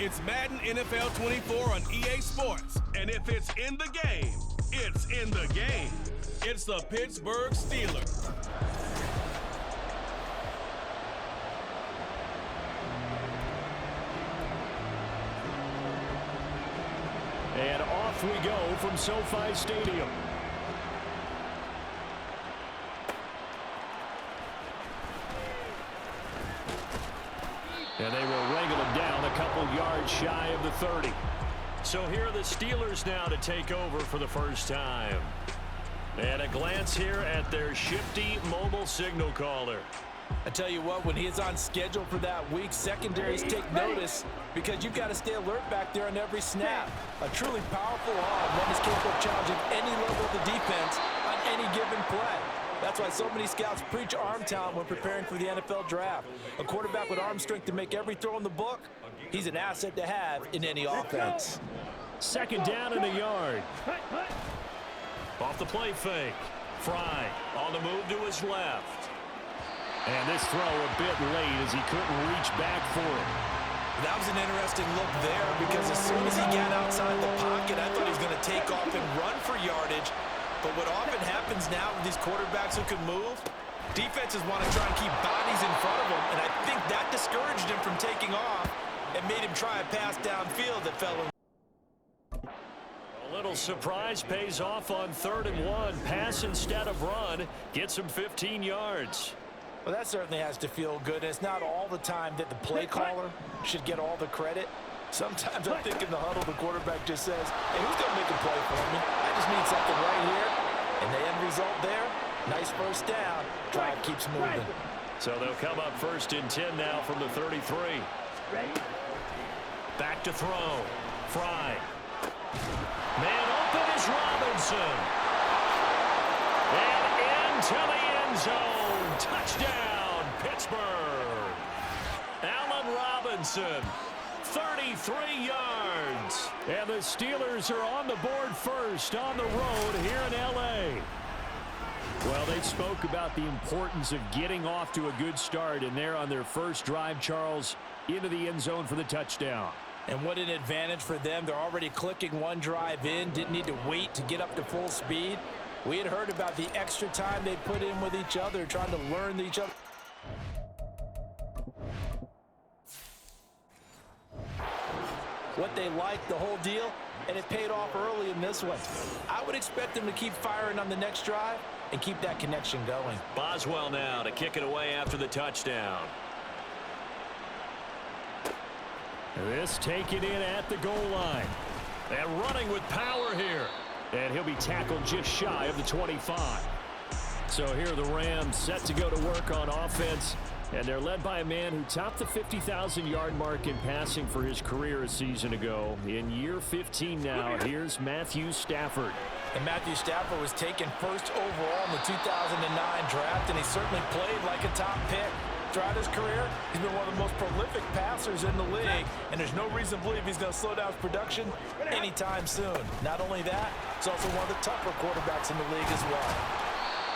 It's Madden NFL 24 on EA Sports. And if it's in the game, it's in the game. It's the Pittsburgh Steelers. And off we go from SoFi Stadium. And they will wrangle him down a couple yards shy of the 30. So here are the Steelers now to take over for the first time. And a glance here at their shifty mobile signal caller. I tell you what, when he is on schedule for that week, secondaries take notice because you've got to stay alert back there on every snap. A truly powerful arm, one is capable of challenging any level of the defense on any given play. That's why so many scouts preach arm talent when preparing for the NFL draft. A quarterback with arm strength to make every throw in the book, he's an asset to have in any offense. Second down and a yard. Off the play fake. Fry on the move to his left. And this throw a bit late as he couldn't reach back for it. That was an interesting look there because as soon as he got outside the pocket, I thought he was going to take off and run for yardage. But what often happens now with these quarterbacks who can move, defenses want to try and keep bodies in front of them, and I think that discouraged him from taking off and made him try a pass downfield that fell in. A little surprise pays off on 3rd and 1. Pass instead of run. Gets him 15 yards. Well, that certainly has to feel good. It's not all the time that the play caller should get all the credit. Sometimes I think in the huddle, the quarterback just says, hey, who's going to make a play for me? I just need something right here. And the end result there, nice first down. Drive keeps moving. So they'll come up 1st and 10 now from the 33. Back to throw. Fry. Man open is Robinson. And into the end zone. Touchdown, Pittsburgh. Allen Robinson. 33 yards. And the Steelers are on the board first on the road here in L.A. Well, they spoke about the importance of getting off to a good start, and they're on their first drive, Charles, into the end zone for the touchdown. And what an advantage for them. They're already clicking one drive in, didn't need to wait to get up to full speed. We had heard about the extra time they put in with each other, trying to learn each other. What they liked, the whole deal, and it paid off early in this one. I would expect them to keep firing on the next drive and keep that connection going. Boswell now to kick it away after the touchdown. This taken in at the goal line. And running with power here. And he'll be tackled just shy of the 25. So here are the Rams set to go to work on offense. And they're led by a man who topped the 50,000-yard mark in passing for his career a season ago. In year 15 now, here's Matthew Stafford. And Matthew Stafford was taken first overall in the 2009 draft, and he certainly played like a top pick. Throughout his career, he's been one of the most prolific passers in the league, and there's no reason to believe he's going to slow down his production anytime soon. Not only that, he's also one of the tougher quarterbacks in the league as well.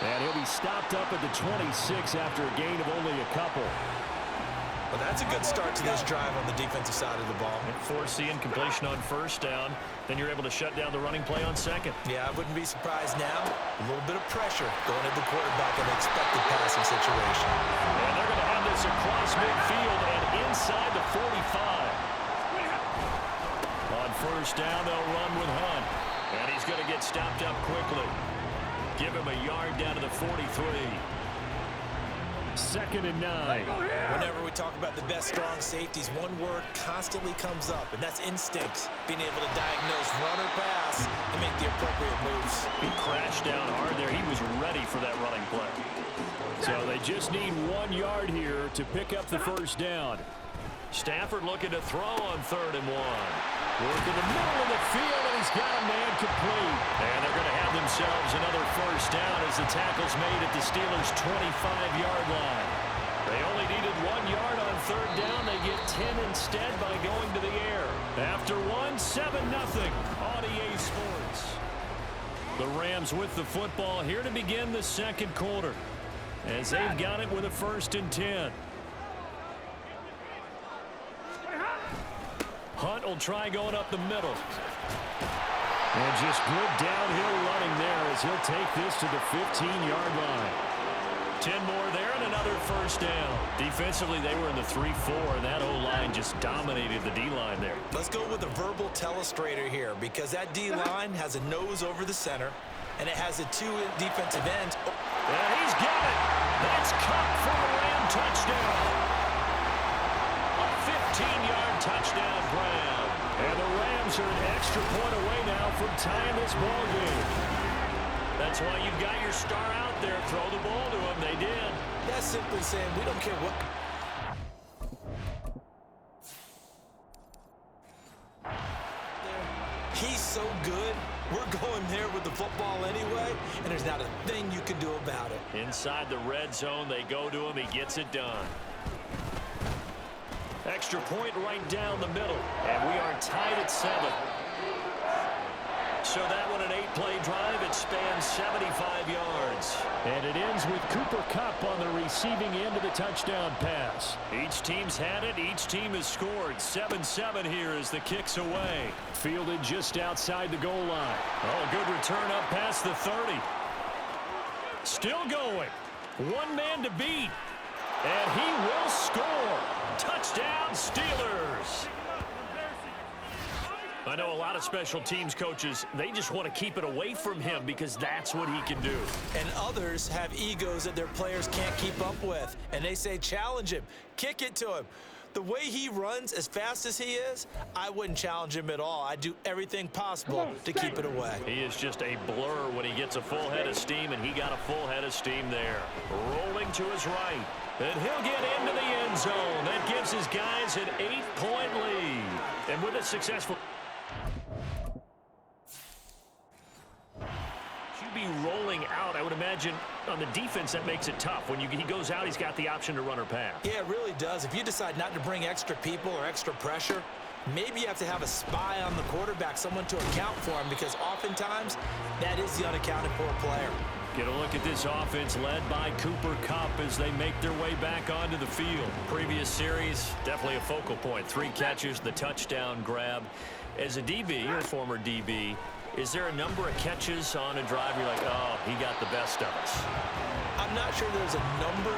And he'll be stopped up at the 26 after a gain of only a couple. Well, that's a good start to this drive on the defensive side of the ball. Foreseeing completion on first down, then you're able to shut down the running play on second. Yeah, I wouldn't be surprised now. A little bit of pressure going at the quarterback in an expected passing situation. And they're going to have this across midfield and inside the 45. On first down, they'll run with Hunt. And he's going to get stopped up quickly. Give him a yard down to the 43. 2nd and 9. Whenever we talk about the best strong safeties, one word constantly comes up, and that's instincts. Being able to diagnose run or pass and make the appropriate moves. He crashed down hard there. He was ready for that running play. So they just need 1 yard here to pick up the first down. Stafford looking to throw on 3rd and 1. Work in the middle of the field, and he's got a man complete. And they're going to have themselves another first down as the tackle's made at the Steelers' 25-yard line. They only needed 1 yard on 3rd down. They get 10 instead by going to the air. After 1, 7-0 on EA Sports. The Rams with the football here to begin the second quarter as they've got it with a 1st and 10. Hunt will try going up the middle. And just good downhill running there as he'll take this to the 15-yard line. 10 more there and another first down. Defensively, they were in the 3-4, and that O-line just dominated the D-line there. Let's go with a verbal telestrator here because that D-line has a nose over the center, and it has the two defensive ends. And he's got it. That's Cup for a Ram touchdown. A 15-yard touchdown, Brown. And the Rams are an extra point away now from tying this ball game. That's why you've got your star out there. Throw the ball to him. They did. That's simply saying we don't care what. He's so good. We're going there with the football anyway, and there's not a thing you can do about it. Inside the red zone, they go to him. He gets it done. Extra point right down the middle, and we are tied at 7. So that one, an 8-play drive. It spans 75 yards. And it ends with Cooper Kupp on the receiving end of the touchdown pass. Each team's had it. Each team has scored. 7-7 here as the kick's away. Fielded just outside the goal line. Oh, good return up past the 30. Still going. One man to beat. And he will score. Touchdown, Steelers. I know a lot of special teams coaches, they just want to keep it away from him because that's what he can do. And others have egos that their players can't keep up with. And they say, challenge him, kick it to him. The way he runs as fast as he is, I wouldn't challenge him at all. I'd do everything possible to keep it away. He is just a blur when he gets a full head of steam, and he got a full head of steam there. Rolling to his right. And he'll get into the end zone. That gives his guys an 8-point lead. And with a successful... be rolling out, I would imagine on the defense that makes it tough. When he goes out, he's got the option to run or pass. Yeah, it really does. If you decide not to bring extra people or extra pressure, maybe you have to have a spy on the quarterback, someone to account for him, because oftentimes that is the unaccounted for player. Get a look at this offense led by Cooper Kupp as they make their way back onto the field. Previous series, definitely a focal point. 3 catches, the touchdown grab. As a DB, or former DB, is there a number of catches on a drive you're like, oh, he got the best of us? I'm not sure there's a number,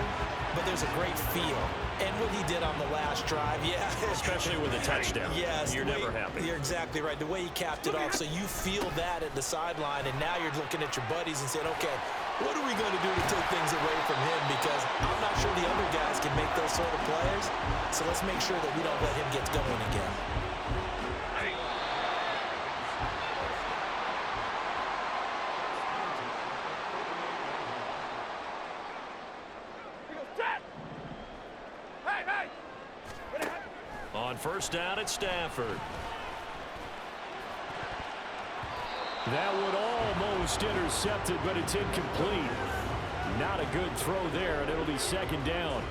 but there's a great feel. And what he did on the last drive, yeah. Especially with a touchdown. Yes. You're never happy. You're exactly right. The way he capped it off, so you feel that at the sideline, and now you're looking at your buddies and saying, okay, what are we going to do to take things away from him? Because I'm not sure the other guys can make those sort of players. So let's make sure that we don't let him get going again. On first down at Stafford. That one almost intercepted, but it's incomplete. Not a good throw there, and it'll be second down.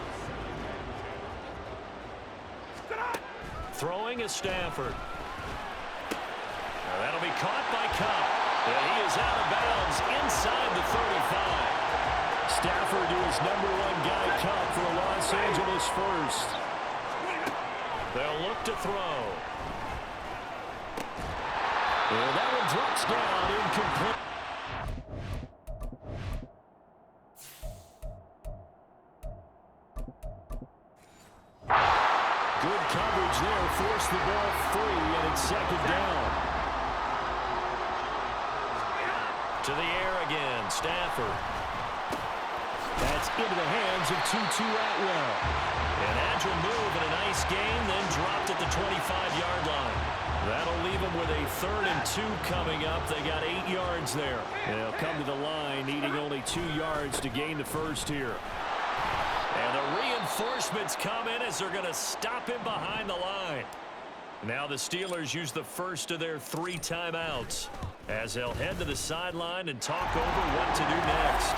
Throwing is Stafford. Now that'll be caught by Kupp. And he is out of bounds inside the 35. Stafford to his #1 guy, Kupp, for a Los Angeles first. They'll look to throw. And that one drops down, incomplete. Good coverage there, forced the ball free, and it's second down. To the air again, Stafford. That's into the hands of Tutu Atwell. An agile move and a nice gain, then dropped at the 25-yard line. That'll leave them with a 3rd and 2 coming up. They got 8 yards there. They'll come to the line, needing only 2 yards to gain the first here. And the reinforcements come in as they're going to stop him behind the line. Now the Steelers use the first of their 3 timeouts as they'll head to the sideline and talk over what to do next.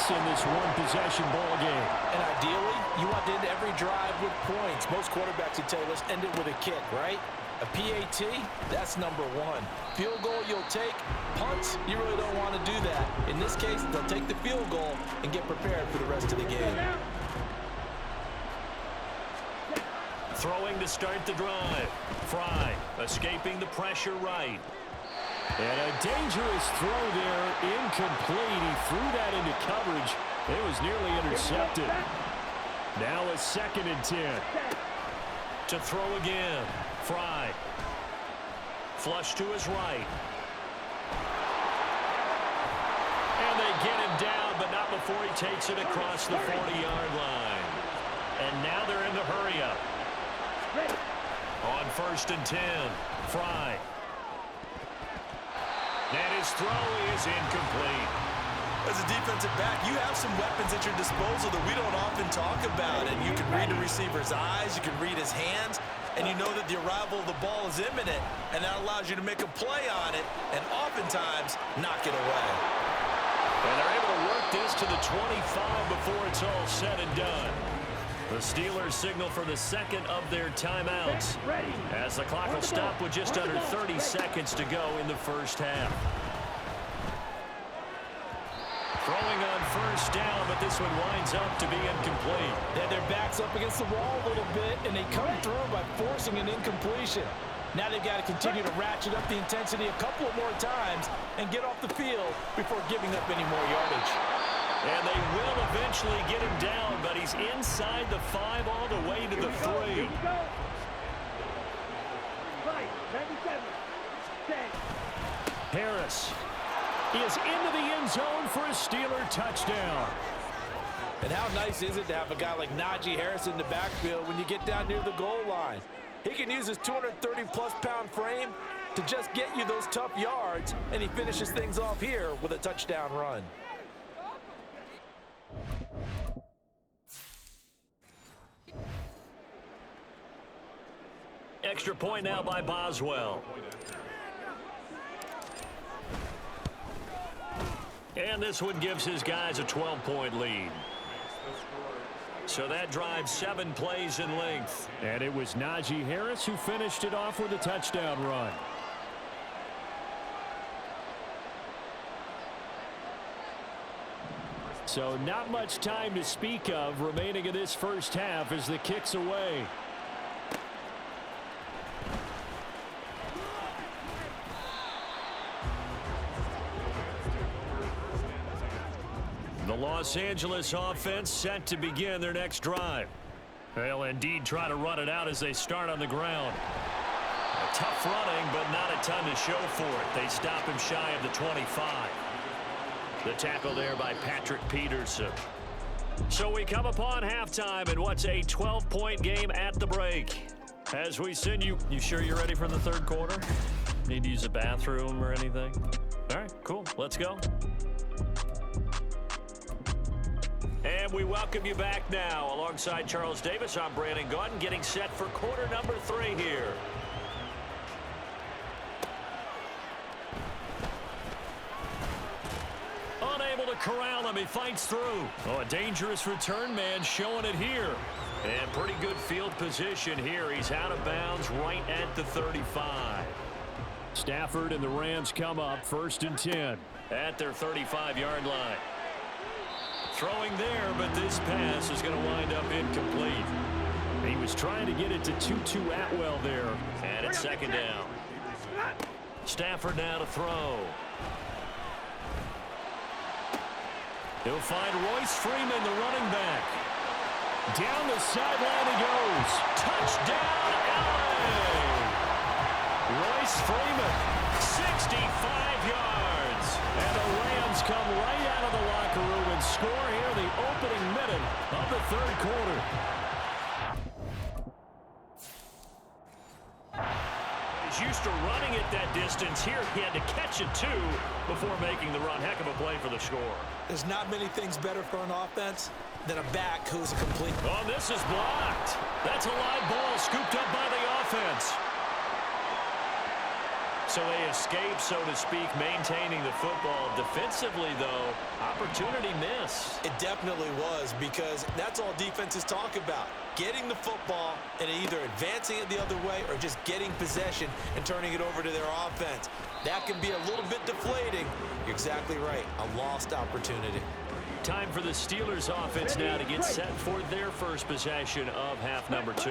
In this one-possession ball game. And ideally, you want to end every drive with points. Most quarterbacks would tell you, let's end it with a kick, right? A PAT, that's number one. Field goal you'll take. Punts, you really don't want to do that. In this case, they'll take the field goal and get prepared for the rest of the game. Throwing to start the drive. Fry escaping the pressure right. And a dangerous throw there, incomplete. He threw that into coverage. It was nearly intercepted. Now a 2nd and 10. To throw again. Fry. Flush to his right. And they get him down, but not before he takes it across the 40-yard line. And now they're in the hurry-up. On 1st and 10. Fry. And his throw is incomplete. As a defensive back, you have some weapons at your disposal that we don't often talk about. And you can read a receiver's eyes, you can read his hands, and you know that the arrival of the ball is imminent, and that allows you to make a play on it and oftentimes knock it away. And they're able to work this to the 25 before it's all said and done. The Steelers signal for the 2nd of their timeouts as the clock will stop with just under 30 seconds to go in the first half. Throwing on 1st down, but this one winds up to be incomplete. Yeah, their back's up against the wall a little bit, and they come through by forcing an incompletion. Now they've got to continue to ratchet up the intensity a couple of more times and get off the field before giving up any more yardage. And they will eventually get him down, but he's inside the 5 all the way to the 3. Harris is into the end zone for a Steeler touchdown. And how nice is it to have a guy like Najee Harris in the backfield when you get down near the goal line? He can use his 230-plus-pound frame to just get you those tough yards, and he finishes things off here with a touchdown run. Extra point now by Boswell. And this one gives his guys a 12-point lead. So that drives 7 plays in length. And it was Najee Harris who finished it off with a touchdown run. So not much time to speak of remaining in this first half as the kick's away. The Los Angeles offense set to begin their next drive. They'll indeed try to run it out as they start on the ground. A tough running, but not a ton to show for it. They stop him shy of the 25. The tackle there by Patrick Peterson. So we come upon halftime in what's a 12-point game at the break. As we send you sure you're ready for the third quarter? Need to use a bathroom or anything? All right, cool. Let's go. And we welcome you back now. Alongside Charles Davis, I'm Brandon Gaudin, getting set for quarter number 3 here. Unable to corral him. He fights through. Oh, a dangerous return man showing it here. And pretty good field position here. He's out of bounds right at the 35. Stafford and the Rams come up 1st and 10 at their 35-yard line. Throwing there, but this pass is going to wind up incomplete. He was trying to get it to Tutu Atwell there. And it's 2nd down. Stafford now to throw. He'll find Royce Freeman, the running back. Down the sideline he goes. Touchdown, LA! Royce Freeman, 65 yards. And the Rams come right out of the locker room and score here the opening minute of the third quarter. He's used to running it that distance. Here he had to catch it too before making the run. Heck of a play for the score. There's not many things better for an offense than a back who's a complete. Oh, this is blocked. That's a live ball scooped up by the offense. So they escape, so to speak, maintaining the football. Defensively, though, opportunity miss. It definitely was, because that's all defenses talk about. Getting the football and either advancing it the other way or just getting possession and turning it over to their offense. That can be a little bit deflating. You're exactly right. A lost opportunity. Time for the Steelers offense now to get set for their first possession of half number 2.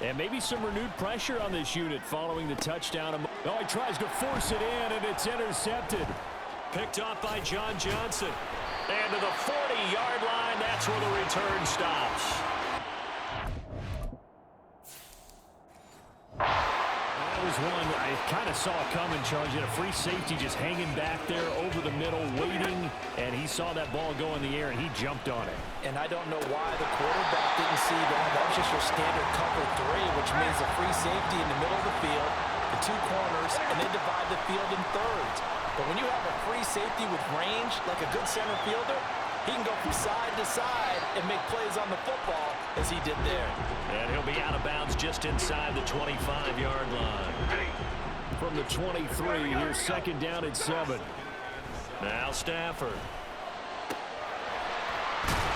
And maybe some renewed pressure on this unit following the touchdown. Oh, he tries to force it in, and it's intercepted. Picked off by John Johnson. And to the 40-yard line, that's where the return stops. That was one I kind of saw coming, Charles. You had a free safety just hanging back there over the middle, waiting, and he saw that ball go in the air, and he jumped on it. And I don't know why the quarterback didn't see that. That was just your standard cover 3, which means a free safety in the middle of the field, the 2 corners, and they divide the field in thirds. But when you have a free safety with range, like a good center fielder, he can go from side to side and make plays on the football as he did there. And he'll be out of bounds just inside the 25-yard line. From the 23, here's second down at 7. Now Stafford.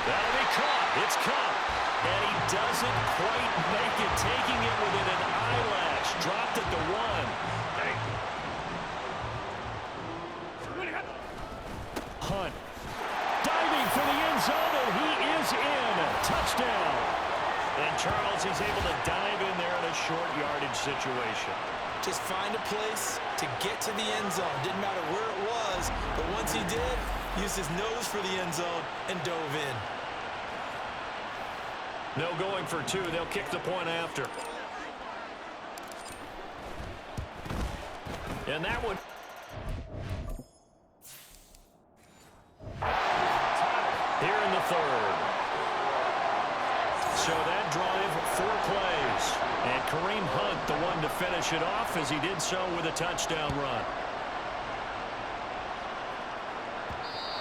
That'll be caught. It's caught. And he doesn't quite make it, taking it within an eyelash. Dropped at the 1. Hunt. Diving for the end zone, and he is in. Touchdown. And Charles, he's able to dive in there in a short yardage situation. Just find a place to get to the end zone. Didn't matter where it was, but once he did, used his nose for the end zone and dove in. No going for 2. They'll kick the point after. And that one. Here in the 3rd. So that drive, 4 plays. And Kareem Hunt, the one to finish it off, as he did so with a touchdown run.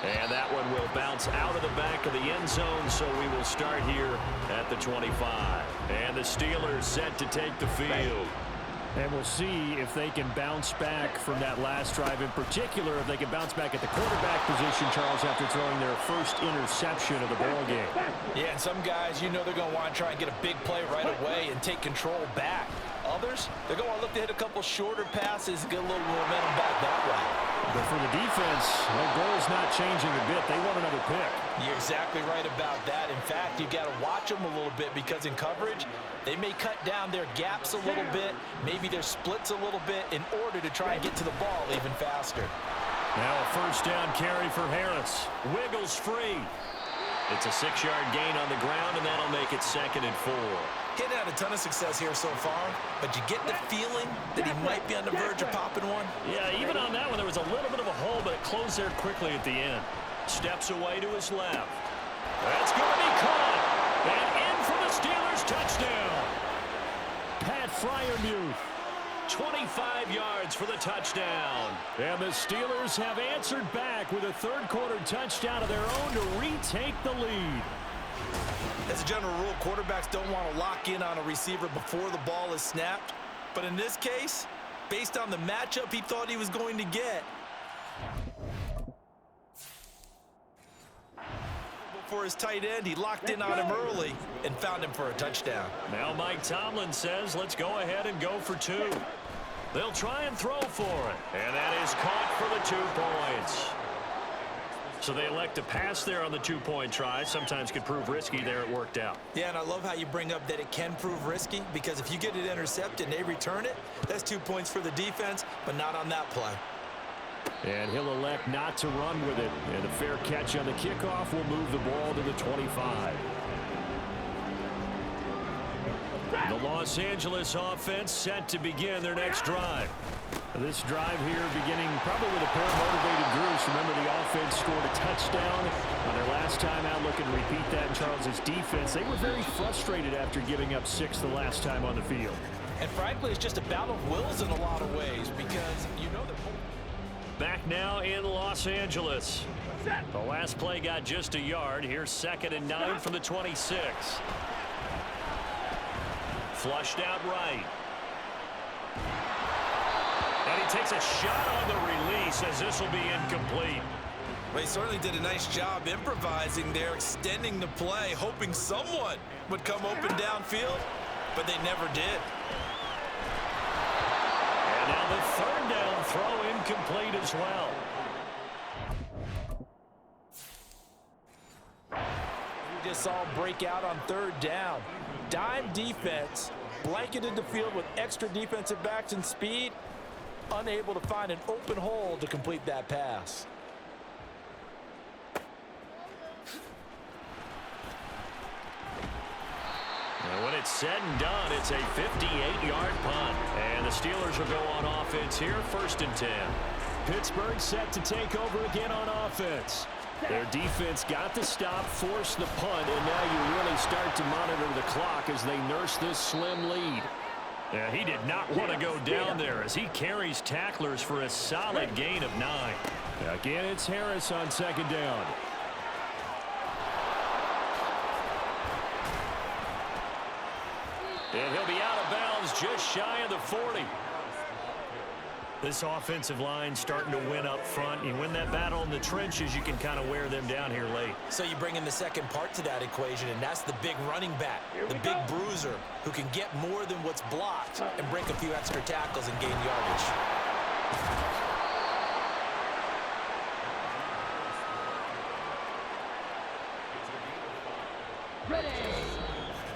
And that one will bounce out of the back of the end zone, so we will start here at the 25. And the Steelers set to take the field. And we'll see if they can bounce back from that last drive, in particular, if they can bounce back at the quarterback position, Charles, after throwing their first interception of the ball game. Yeah, and some guys, you know they're going to want to try and get a big play right away and take control back. Others, they're going to look to hit a couple shorter passes and get a little momentum back that way. But for the defense, their goal's not changing a bit. They want another pick. You're exactly right about that. In fact, you've got to watch them a little bit, because in coverage, they may cut down their gaps a little bit, maybe their splits a little bit, in order to try and get to the ball even faster. Now a first down carry for Harris. Wiggles free. It's a 6-yard gain on the ground, and that'll make it 2nd and 4. Getting had a ton of success here so far, but you get the feeling that he might be on the verge of popping one. Yeah, even on that one, there was a little bit of a hole, but it closed there quickly at the end. Steps away to his left. That's going to be caught. And in for the Steelers, touchdown. Pat Freiermuth. 25 yards for the touchdown. And the Steelers have answered back with a 3rd-quarter touchdown of their own to retake the lead. As a general rule, quarterbacks don't want to lock in on a receiver before the ball is snapped. But in this case, based on the matchup he thought he was going to get, for his tight end, he locked in on him early and found him for a touchdown. Now Mike Tomlin says, let's go ahead and go for 2. They'll try and throw for it. And that is caught for the 2 points. So they elect to pass there on the 2-point try. Sometimes could prove risky. There it worked out. Yeah, and I love how you bring up that it can prove risky, because if you get it intercepted and they return it, that's 2 points for the defense, but not on that play. And he'll elect not to run with it. And a fair catch on the kickoff will move the ball to the 25. The Los Angeles offense set to begin their next drive. This drive here beginning probably with a pair of motivated groups. Remember, the offense scored a touchdown on their last time out. Looking to repeat that in Charles's defense. They were very frustrated after giving up 6 the last time on the field. And frankly, it's just a battle of wills in a lot of ways, because you know they're back now in Los Angeles. The last play got just a yard. Here's 2nd and 9 from the 26. Flushed out right. And he he takes a shot on the release as this will be incomplete. Well, he certainly did a nice job improvising there, extending the play, hoping someone would come open downfield, but they never did. And now the third down throw incomplete as well. We just saw him break out on third down. Dime defense, blanketed the field with extra defensive backs and speed, unable to find an open hole to complete that pass. And when it's said and done, it's a 58-yard punt. And the Steelers will go on offense here, 1st and 10. Pittsburgh set to take over again on offense. Their defense got the stop, forced the punt, and now you really start to monitor the clock as they nurse this slim lead. Yeah, he did not want to go down there as he carries tacklers for a solid gain of 9. Again, it's Harris on 2nd down. And he'll be out of bounds just shy of the 40. This offensive line starting to win up front. You win that battle in the trenches, you can kind of wear them down here late. So you bring in the second part to that equation, and that's the big running back, the big bruiser, who can get more than what's blocked and break a few extra tackles and gain yardage.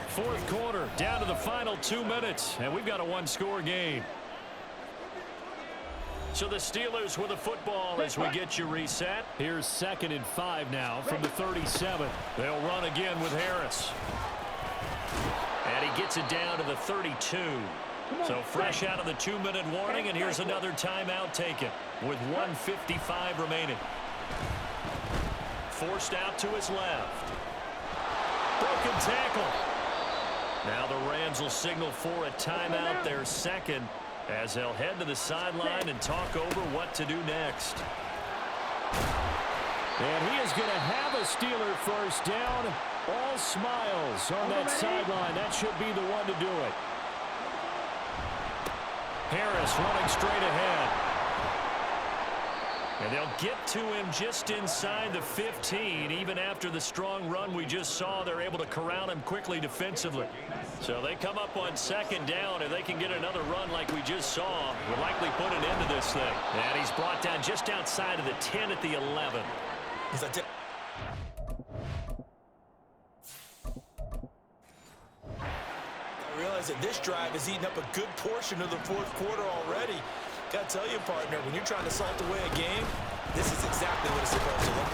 Fourth quarter, down to the final 2 minutes, and we've got a one-score game. So the Steelers with the football as we get you reset. Here's 2nd and 5 now from the 37. They'll run again with Harris. And he gets it down to the 32. So fresh out of the 2-minute warning, and here's another timeout taken with 1:55 remaining. Forced out to his left. Broken tackle. Now the Rams will signal for a timeout, their second, as they'll head to the sideline and talk over what to do next. And he is going to have a Steeler first down. All smiles on that sideline. That should be the one to do it. Harris running straight ahead. And they'll get to him just inside the 15. Even after the strong run we just saw, they're able to corral him quickly defensively. So they come up on 2nd down. If they can get another run like we just saw, would likely put an end to this thing. And he's brought down just outside of the 10 at the 11. I realize that this drive has eaten up a good portion of the fourth quarter already. Got to tell you, partner, when you're trying to salt away a game, this is exactly what it's supposed to look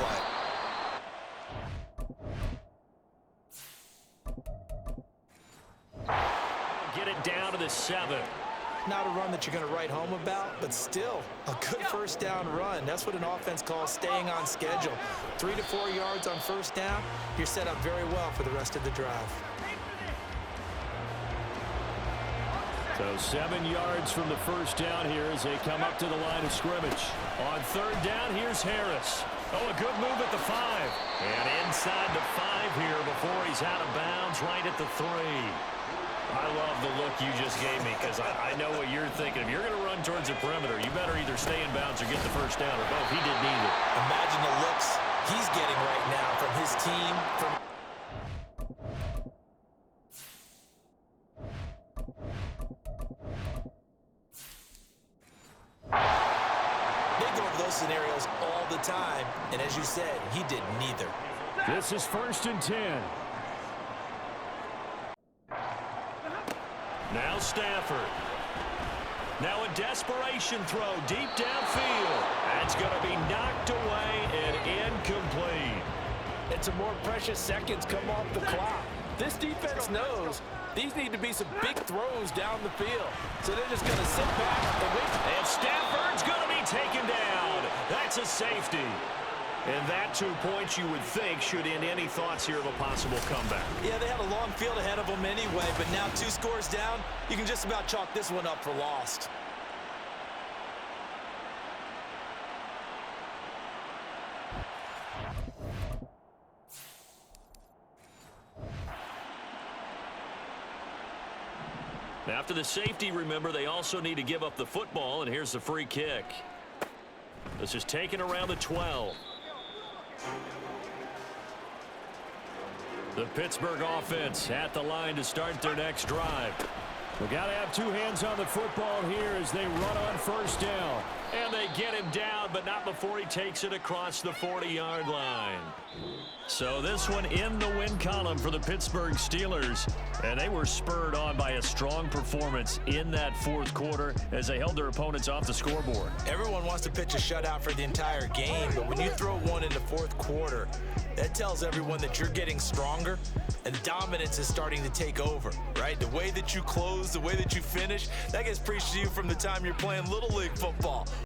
like. Get it down to the 7. Not a run that you're going to write home about, but still a good first down run. That's what an offense calls staying on schedule. 3 to 4 yards on first down, you're set up very well for the rest of the drive. So 7 yards from the first down here as they come up to the line of scrimmage. On 3rd down, here's Harris. Oh, a good move at the 5. And inside the 5 here before he's out of bounds right at the 3. I love the look you just gave me because I know what you're thinking. If you're going to run towards the perimeter, you better either stay in bounds or get the first down or both. He did neither. Imagine the looks he's getting right now from his team, from scenarios all the time, and as you said, he did neither. This is 1st and 10. Now Stafford. Now a desperation throw deep downfield. That's going to be knocked away and incomplete. And some more precious seconds come off the clock. This defense knows these need to be some big throws down the field. So they're just going to sit back and wait. And Stafford's going to be taken down. That's a safety. And that 2 points you would think should end any thoughts here of a possible comeback. Yeah, they had a long field ahead of them anyway, but now 2 scores down, you can just about chalk this one up for lost. After the safety, remember, they also need to give up the football, and here's the free kick. This is taken around the 12. The Pittsburgh offense at the line to start their next drive. We've got to have two hands on the football here as they run on first down. And they get him down, but not before he takes it across the 40-yard line. So this one in the win column for the Pittsburgh Steelers. And they were spurred on by a strong performance in that fourth quarter as they held their opponents off the scoreboard. Everyone wants to pitch a shutout for the entire game, but when you throw one in the fourth quarter, that tells everyone that you're getting stronger and dominance is starting to take over, right? The way that you close, the way that you finish, that gets preached to you from the time you're playing Little League football.